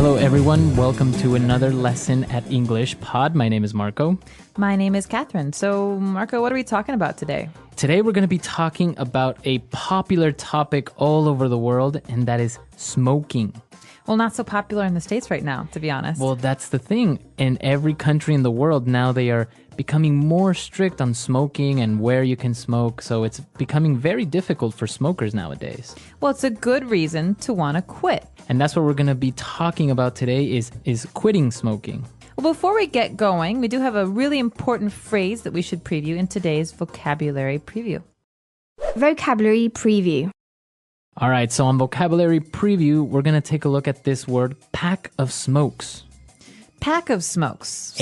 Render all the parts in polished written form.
Hello, everyone. Welcome to another lesson at English Pod. My name is Marco. My name is Catherine. So, Marco, what are we talking about today? Today, we're going to be talking about a popular topic all over the world, and that is smoking. Well, not so popular in the States right now, to be honest. Well, that's the thing. In every country in the world now, they are becoming more strict on smoking and where you can smoke. So it's becoming very difficult for smokers nowadays. Well, it's a good reason to want to quit. And that's what we're going to be talking about today is quitting smoking. Well, before we get going, we do have a really important phrase that we should preview in today's vocabulary preview. Vocabulary preview. All right, so on vocabulary preview, we're going to take a look at this word, pack of smokes. Pack of smokes.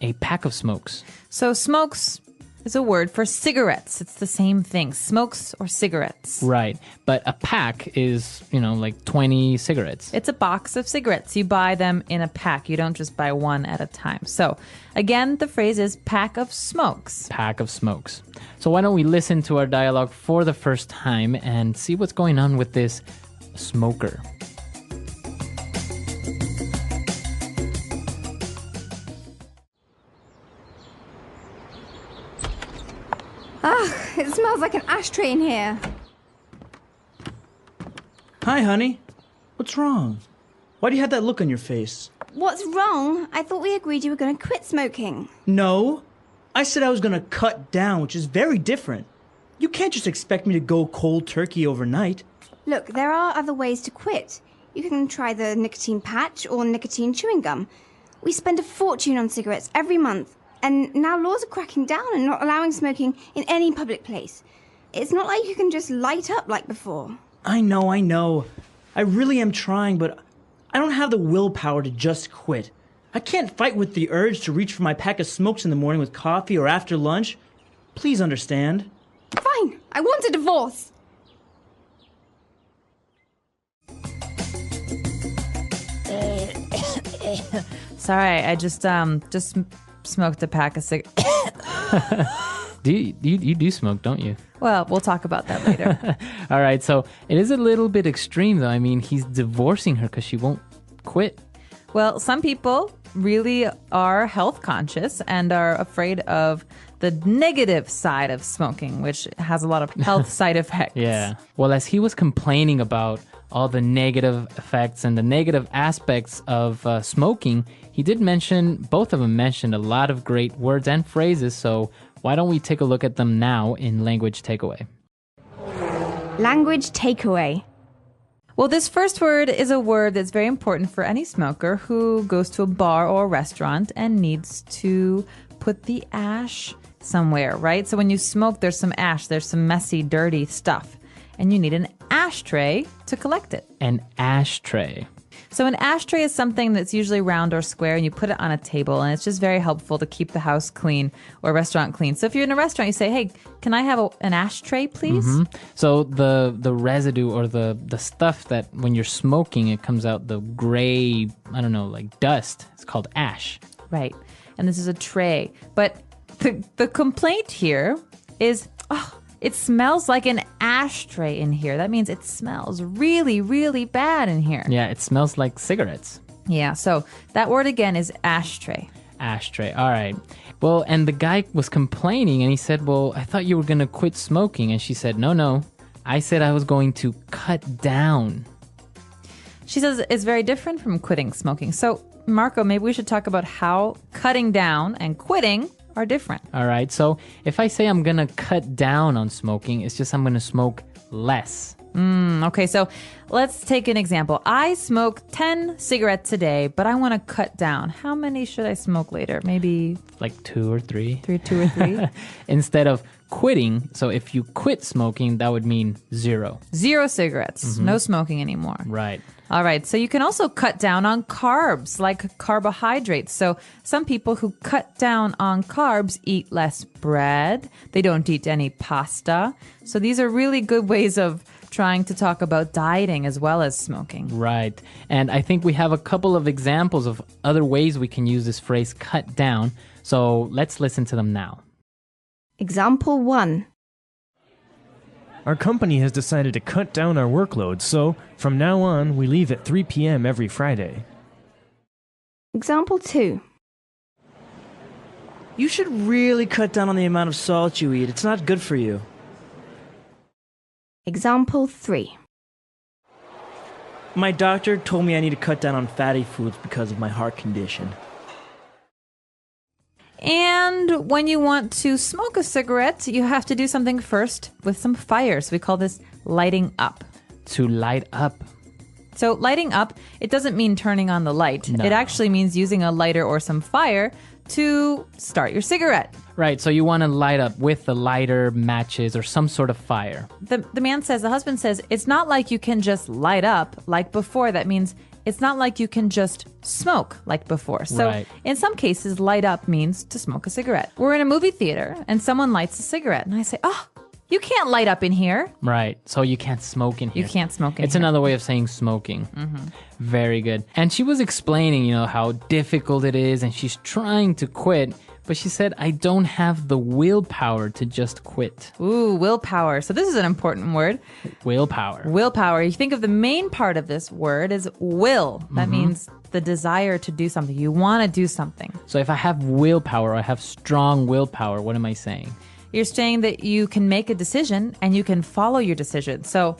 A pack of smokes. So smokes is a word for cigarettes. It's the same thing, smokes or cigarettes. Right, but a pack is, like 20 cigarettes. It's a box of cigarettes. You buy them in a pack. You don't just buy one at a time. So again, the phrase is pack of smokes. Pack of smokes. So why don't we listen to our dialogue for the first time and see what's going on with this smoker. It smells like an ashtray in here. Hi, honey. What's wrong? Why do you have that look on your face? What's wrong? I thought we agreed you were going to quit smoking. No. I said I was going to cut down, which is very different. You can't just expect me to go cold turkey overnight. Look, there are other ways to quit. You can try the nicotine patch or nicotine chewing gum. We spend a fortune on cigarettes every month. And now laws are cracking down and not allowing smoking in any public place. It's not like you can just light up like before. I know. I really am trying, but I don't have the willpower to just quit. I can't fight with the urge to reach for my pack of smokes in the morning with coffee or after lunch. Please understand. Fine, I want a divorce. Sorry, I just smoked a pack of cigarettes. You do smoke, don't you? Well, we'll talk about that later. All right, so it is a little bit extreme, though. I mean, he's divorcing her because she won't quit. Well, some people really are health conscious and are afraid of the negative side of smoking, which has a lot of health side effects. Yeah. Well, as he was complaining about all the negative effects and the negative aspects of smoking, he did mention, both of them mentioned a lot of great words and phrases. So why don't we take a look at them now in Language Takeaway? Language takeaway. Well, this first word is a word that's very important for any smoker who goes to a bar or a restaurant and needs to put the ash somewhere, right? So when you smoke, there's some ash, there's some messy, dirty stuff, and you need an ashtray to collect it. An ashtray. So an ashtray is something that's usually round or square, and you put it on a table, and it's just very helpful to keep the house clean or restaurant clean. So if you're in a restaurant, you say, hey, can I have an ashtray, please? Mm-hmm. So the residue or the stuff that when you're smoking, it comes out the gray, I don't know, like dust. It's called ash. Right. And this is a tray. But the complaint here is, it smells like an ashtray in here. That means it smells really, really bad in here. Yeah, it smells like cigarettes. Yeah, so that word again is ashtray. Ashtray. All right. Well, and the guy was complaining and he said, well, I thought you were going to quit smoking. And she said, no. I said I was going to cut down. She says it's very different from quitting smoking. So, Marco, maybe we should talk about how cutting down and quitting are different. All right. So if I say I'm going to cut down on smoking, it's just I'm going to smoke less. Okay, so let's take an example. I smoke 10 cigarettes a day, but I want to cut down. How many should I smoke later? Maybe like 2 or 3. 2 or 3? Instead of quitting, so if you quit smoking, that would mean 0. 0 cigarettes. No smoking anymore. Right. All right. So you can also cut down on carbs, like carbohydrates. So some people who cut down on carbs eat less bread. They don't eat any pasta. So these are really good ways of trying to talk about dieting as well as smoking. Right. And I think we have a couple of examples of other ways we can use this phrase cut down. So let's listen to them now. Example 1. Our company has decided to cut down our workload, so from now on, we leave at 3 p.m. every Friday. Example 2. You should really cut down on the amount of salt you eat. It's not good for you. Example 3. My doctor told me I need to cut down on fatty foods because of my heart condition. And when you want to smoke a cigarette, you have to do something first with some fire. So we call this lighting up. To light up. So lighting up, it doesn't mean turning on the light. No. It actually means using a lighter or some fire to start your cigarette. Right, so you want to light up with the lighter, matches, or some sort of fire. The husband says, it's not like you can just light up like before. That means it's not like you can just smoke like before. So Right. in some cases, light up means to smoke a cigarette. We're in a movie theater and someone lights a cigarette. And I say, oh, you can't light up in here. Right, so you can't smoke in here. You can't smoke in It's here. another way of saying smoking. Very good. And she was explaining, how difficult it is, and she's trying to quit, but she said, I don't have the willpower to just quit. Ooh, willpower. So this is an important word. Willpower. Willpower. You think of the main part of this word as will. That means the desire to do something. You want to do something. So if I have willpower, or I have strong willpower, what am I saying? You're saying that you can make a decision and you can follow your decision. So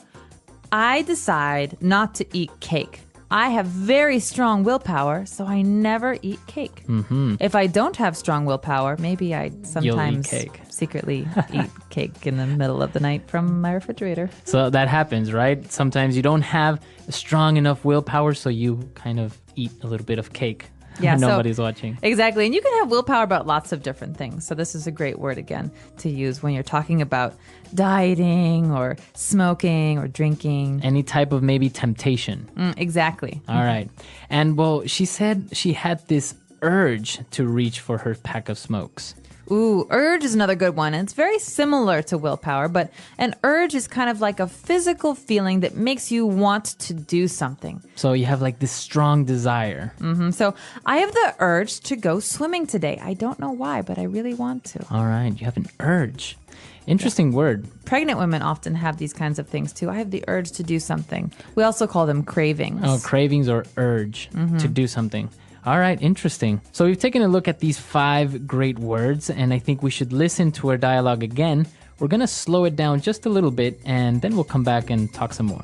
I decide not to eat cake. I have very strong willpower, so I never eat cake. If I don't have strong willpower, maybe I sometimes cake. secretly eat cake in the middle of the night from my refrigerator. So that happens, right? Sometimes you don't have strong enough willpower, so you kind of eat a little bit of cake. Yeah, so- Nobody's watching. Exactly. And you can have willpower about lots of different things. So this is a great word, again, to use when you're talking about dieting or smoking or drinking. Any type of maybe temptation. Exactly. All right. And well, she said she had this urge to reach for her pack of smokes. Ooh, urge is another good one. And it's very similar to willpower, but an urge is kind of like a physical feeling that makes you want to do something. So you have like this strong desire. So I have the urge to go swimming today. I don't know why, but I really want to. All right. You have an urge. Interesting word. Pregnant women often have these kinds of things too. I have the urge to do something. We also call them cravings. Oh, cravings or urge to do something. All right, interesting. So we've taken a look at these 5 great words, and I think we should listen to our dialogue again. We're going to slow it down just a little bit, and then we'll come back and talk some more.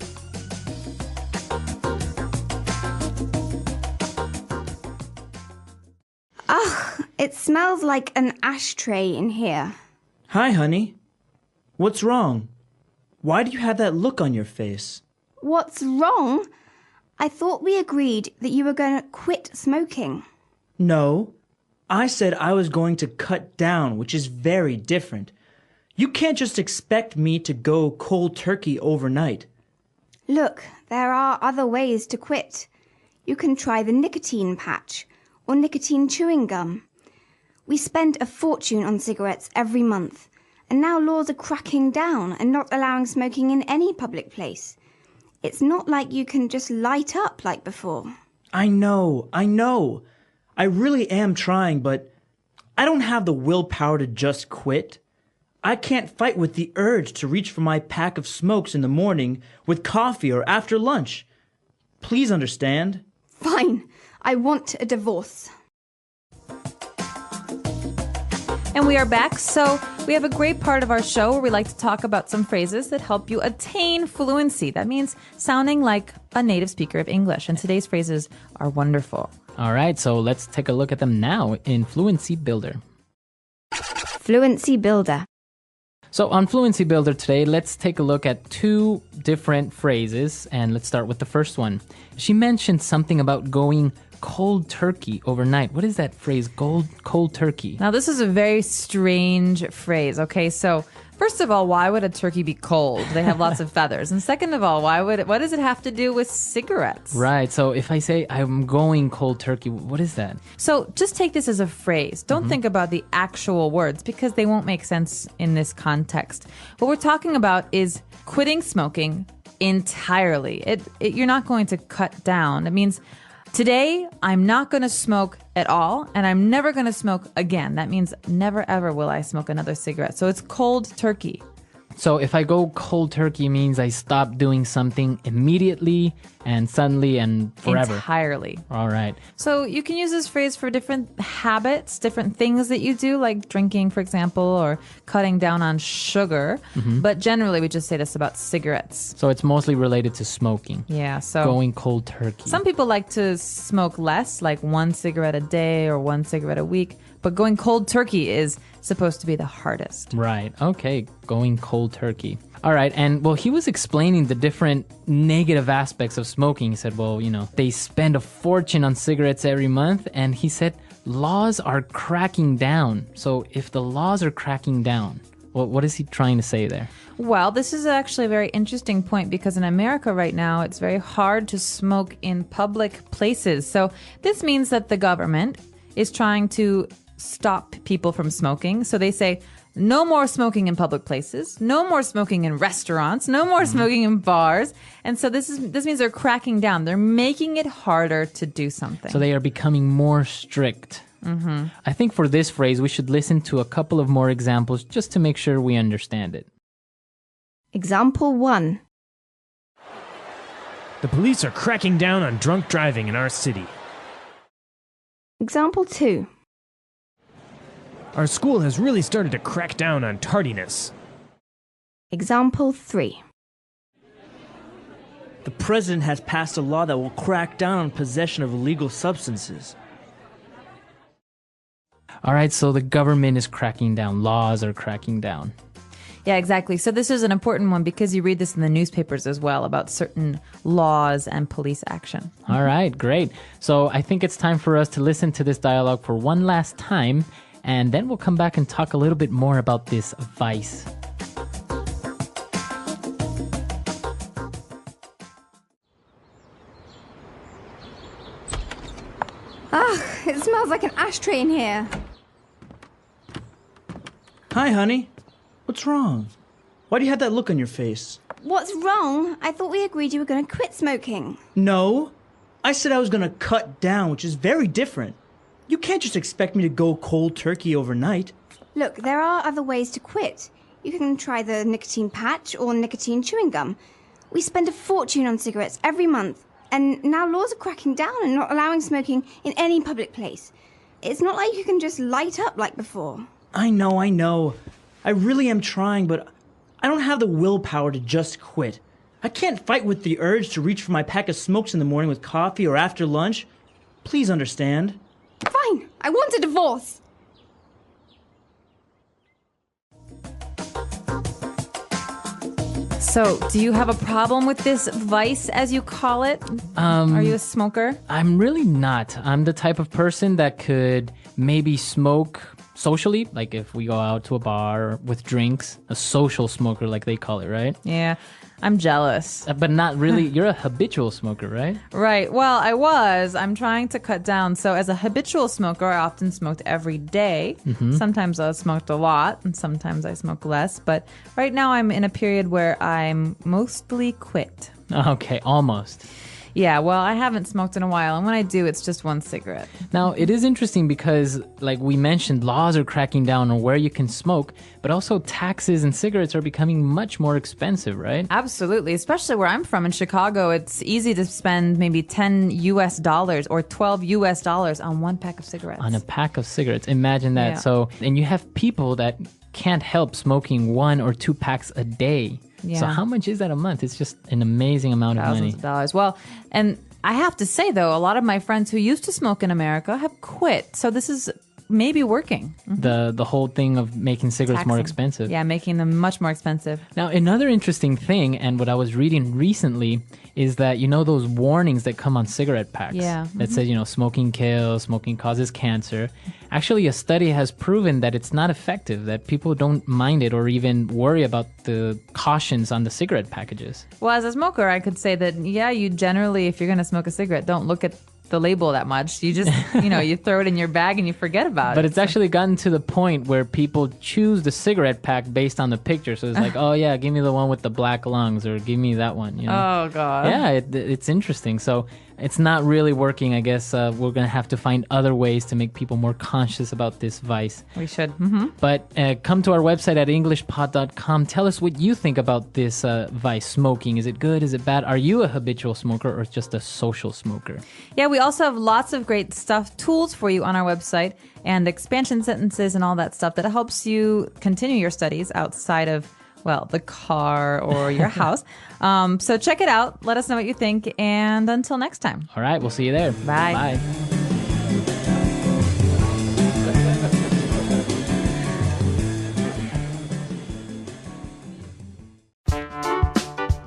It smells like an ashtray in here. Hi, honey. What's wrong? Why do you have that look on your face? What's wrong? I thought we agreed that you were going to quit smoking. No, I said I was going to cut down, which is very different. You can't just expect me to go cold turkey overnight. Look, there are other ways to quit. You can try the nicotine patch or nicotine chewing gum. We spend a fortune on cigarettes every month, and now laws are cracking down and not allowing smoking in any public place. It's not like you can just light up like before. I know. I really am trying, but I don't have the willpower to just quit. I can't fight with the urge to reach for my pack of smokes in the morning with coffee or after lunch. Please understand. Fine, I want a divorce. And we are back. So we have a great part of our show where we like to talk about some phrases that help you attain fluency. That means sounding like a native speaker of English. And today's phrases are wonderful. All right, so let's take a look at them now in Fluency Builder. Fluency Builder. So on Fluency Builder today, let's take a look at 2 different phrases, and let's start with the first one. She mentioned something about going cold turkey overnight. What is that phrase, cold turkey? Now, this is a very strange phrase. Okay, so first of all, why would a turkey be cold? They have lots of feathers. And second of all, what does it have to do with cigarettes? Right, so if I say I'm going cold turkey, what is that? So just take this as a phrase. Don't think about the actual words because they won't make sense in this context. What we're talking about is quitting smoking entirely. You're not going to cut down. It means today, I'm not going to smoke at all, and I'm never going to smoke again. That means never, ever will I smoke another cigarette. So it's cold turkey. So if I go cold turkey means I stop doing something immediately and suddenly and forever. Entirely. All right. So you can use this phrase for different habits, different things that you do, like drinking, for example, or cutting down on sugar. But generally, we just say this about cigarettes. So it's mostly related to smoking. Yeah, so Going cold turkey. some people like to smoke less, like 1 cigarette a day or 1 cigarette a week. But going cold turkey is supposed to be the hardest. Right. Okay. Going cold turkey. All right. And well, he was explaining the different negative aspects of smoking. He said, well, they spend a fortune on cigarettes every month. And he said, laws are cracking down. So if the laws are cracking down, what is he trying to say there? Well, this is actually a very interesting point because in America right now, it's very hard to smoke in public places. So this means that the government is trying to stop people from smoking. So they say, no more smoking in public places, no more smoking in restaurants, no more smoking in bars. And so this means they're cracking down. They're making it harder to do something. So they are becoming more strict. I think for this phrase, we should listen to a couple of more examples just to make sure we understand it. Example 1. The police are cracking down on drunk driving in our city. Example 2. Our school has really started to crack down on tardiness. Example 3. The president has passed a law that will crack down on possession of illegal substances. All right, so the government is cracking down. Laws are cracking down. Yeah, exactly. So this is an important one because you read this in the newspapers as well about certain laws and police action. All right, great. So I think it's time for us to listen to this dialogue for one last time, and then we'll come back and talk a little bit more about this vice. It smells like an ashtray in here. Hi, honey. What's wrong? Why do you have that look on your face? What's wrong? I thought we agreed you were going to quit smoking. No. I said I was going to cut down, which is very different. You can't just expect me to go cold turkey overnight. Look, there are other ways to quit. You can try the nicotine patch or nicotine chewing gum. We spend a fortune on cigarettes every month, and now laws are cracking down and not allowing smoking in any public place. It's not like you can just light up like before. I know. I really am trying, but I don't have the willpower to just quit. I can't fight with the urge to reach for my pack of smokes in the morning with coffee or after lunch. Please understand. Fine, I want a divorce. So, do you have a problem with this vice, as you call it? Are you a smoker? I'm really not. I'm the type of person that could maybe smoke socially, like if we go out to a bar with drinks, a social smoker like they call it, right? Yeah, I'm jealous. But not really. You're a habitual smoker, right? Right. Well, I'm trying to cut down. So as a habitual smoker, I often smoked every day. Sometimes I smoked a lot and sometimes I smoke less. But right now I'm in a period where I'm mostly quit. Okay, almost. Yeah, well, I haven't smoked in a while, and when I do, it's just 1 cigarette. Now, it is interesting because, like we mentioned, laws are cracking down on where you can smoke, but also taxes and cigarettes are becoming much more expensive, right? Absolutely, especially where I'm from in Chicago. It's easy to spend maybe $10 or $12 on 1 pack of cigarettes. On a pack of cigarettes. Imagine that. Yeah. So, and you have people that can't help smoking 1 or 2 packs a day. Yeah. So how much is that a month? It's just an amazing amount of money. Thousands of dollars. Well, and I have to say, though, a lot of my friends who used to smoke in America have quit. So this is maybe working. The whole thing of making cigarettes more Taxing. expensive. Yeah, making them much more expensive. Now, another interesting thing, and what I was reading recently, is that, those warnings that come on cigarette packs Yeah. that says, smoking kills, smoking causes cancer. Actually, a study has proven that it's not effective, that people don't mind it or even worry about the cautions on the cigarette packages. Well, as a smoker, I could say that, yeah, you generally, if you're going to smoke a cigarette, don't look at the label that much. You just, you throw it in your bag and you forget about But it. it's actually gotten to the point where people choose the cigarette pack based on the picture. So it's like, oh yeah, give me the one with the black lungs, or give me that one. Oh, God. Yeah, it's interesting. So it's not really working. I guess we're going to have to find other ways to make people more conscious about this vice. We should. But come to our website at englishpod.com. Tell us what you think about this vice, smoking. Is it good? Is it bad? Are you a habitual smoker or just a social smoker? Yeah, we also have lots of great tools for you on our website, and expansion sentences and all that stuff that helps you continue your studies outside of, well, the car or your house. So check it out. Let us know what you think. And until next time. All right, we'll see you there. Bye. Bye.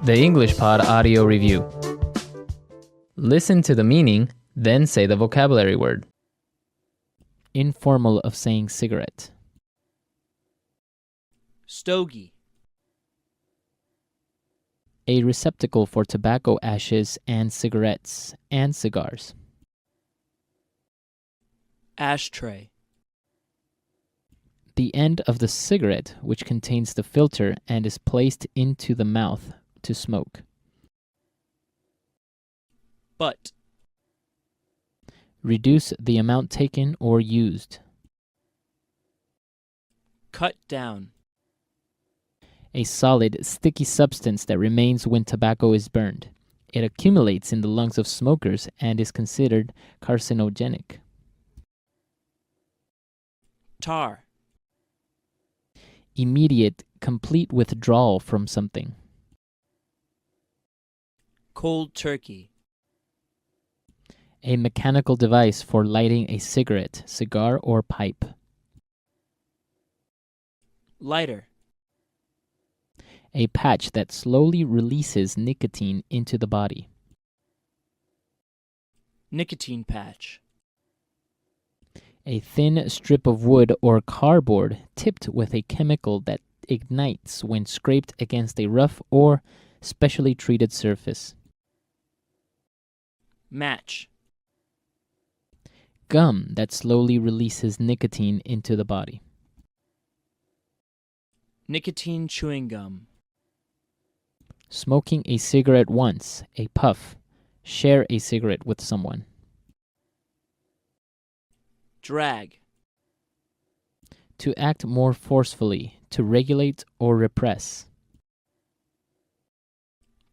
The English Pod Audio Review. Listen to the meaning, then say the vocabulary word. Informal of saying cigarette. Stogie. A receptacle for tobacco ashes and cigarettes and cigars. Ashtray. The end of the cigarette which contains the filter and is placed into the mouth to smoke. Butt. Reduce the amount taken or used. Cut down. A solid, sticky substance that remains when tobacco is burned. It accumulates in the lungs of smokers and is considered carcinogenic. Tar. Immediate, complete withdrawal from something. Cold turkey. A mechanical device for lighting a cigarette, cigar, or pipe. Lighter. A patch that slowly releases nicotine into the body. Nicotine patch. A thin strip of wood or cardboard tipped with a chemical that ignites when scraped against a rough or specially treated surface. Match. Gum that slowly releases nicotine into the body. Nicotine chewing gum. Smoking a cigarette once, a puff. Share a cigarette with someone. Drag. To act more forcefully, to regulate or repress.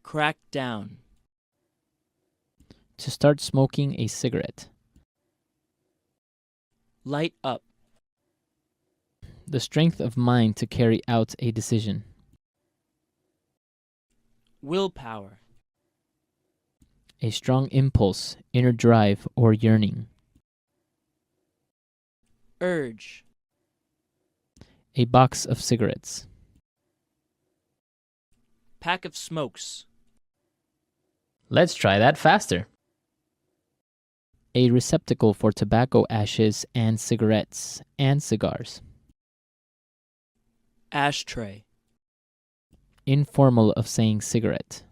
Crack down. To start smoking a cigarette. Light up. The strength of mind to carry out a decision. Willpower. A strong impulse, inner drive, or yearning. Urge. A box of cigarettes. Pack of smokes. Let's try that faster. A receptacle for tobacco ashes and cigarettes and cigars. Ashtray. Informal of saying cigarette.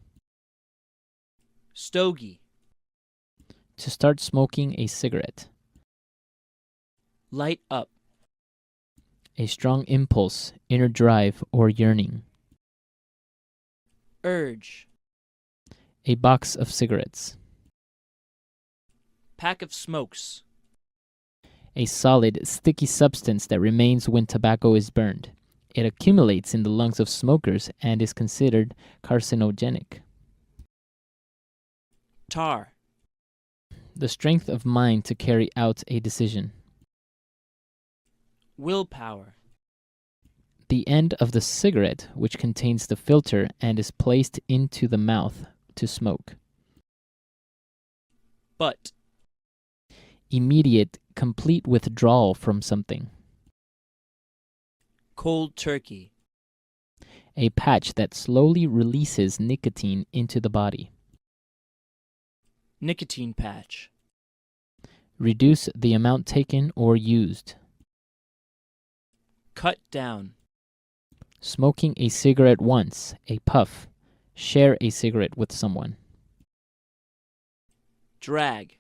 Stogie. To start smoking a cigarette. Light up. A strong impulse, inner drive, or yearning. Urge. A box of cigarettes. Pack of smokes. A solid, sticky substance that remains when tobacco is burned. It accumulates in the lungs of smokers and is considered carcinogenic. Tar. The strength of mind to carry out a decision. Willpower. The end of the cigarette which contains the filter and is placed into the mouth to smoke. Butt. Immediate, complete withdrawal from something. Cold turkey. A patch that slowly releases nicotine into the body. Nicotine patch. Reduce the amount taken or used. Cut down. Smoking a cigarette once, a puff. Share a cigarette with someone. Drag.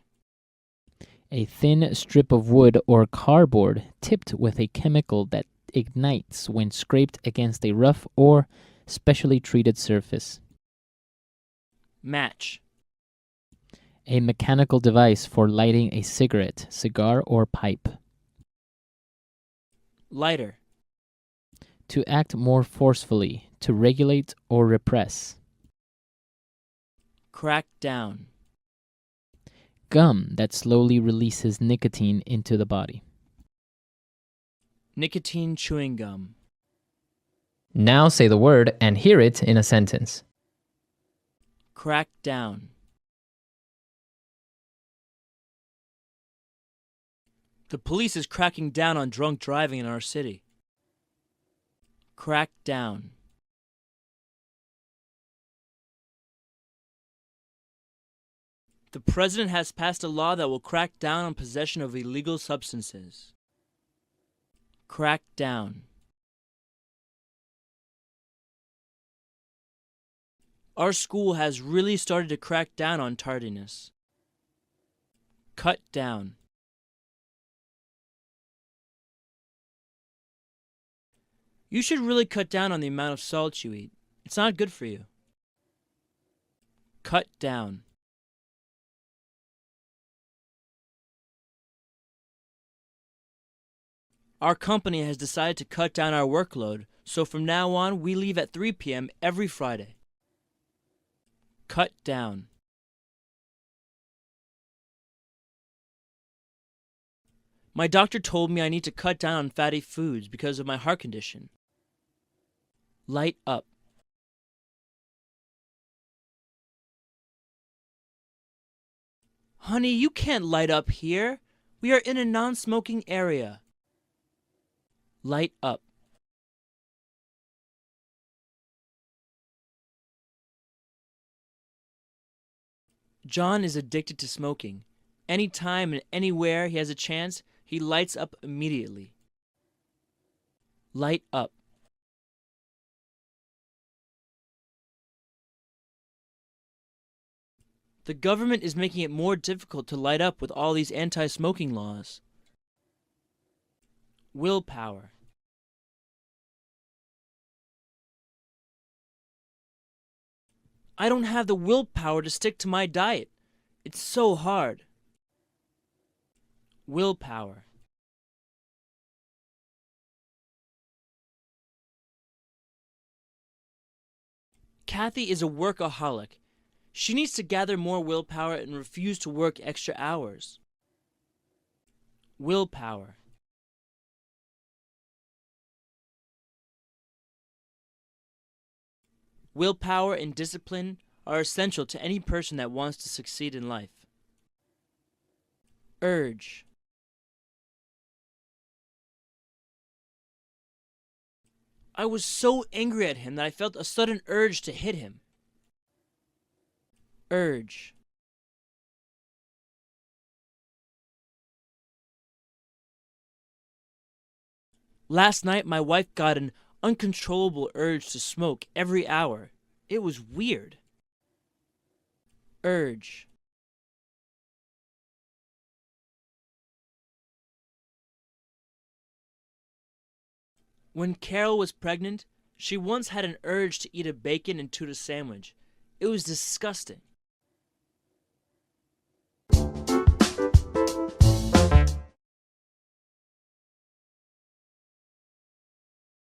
A thin strip of wood or cardboard tipped with a chemical that ignites when scraped against a rough or specially treated surface. Match. A mechanical device for lighting a cigarette, cigar, or pipe. Lighter. To act more forcefully, to regulate or repress. Crack down. Gum that slowly releases nicotine into the body. Nicotine chewing gum. Now say the word and hear it in a sentence. Crack down. The police is cracking down on drunk driving in our city. Crack down. The president has passed a law that will crack down on possession of illegal substances. Crack down. Our school has really started to crack down on tardiness. Cut down. You should really cut down on the amount of salt you eat. It's not good for you. Cut down. Our company has decided to cut down our workload, so from now on we leave at 3 p.m. every Friday. Cut down. My doctor told me I need to cut down on fatty foods because of my heart condition. Light up. Honey, you can't light up here. We are in a non-smoking area. Light up. John is addicted to smoking. Anytime and anywhere he has a chance, he lights up immediately. Light up. The government is making it more difficult to light up with all these anti-smoking laws. Willpower. I don't have the willpower to stick to my diet. It's so hard. Willpower. Kathy is a workaholic. She needs to gather more willpower and refuse to work extra hours. Willpower. Willpower and discipline are essential to any person that wants to succeed in life. Urge. I was so angry at him that I felt a sudden urge to hit him. Urge. Last night, my wife got an uncontrollable urge to smoke every hour. It was weird. Urge. When Carol was pregnant, she once had an urge to eat a bacon and tuna sandwich. It was disgusting.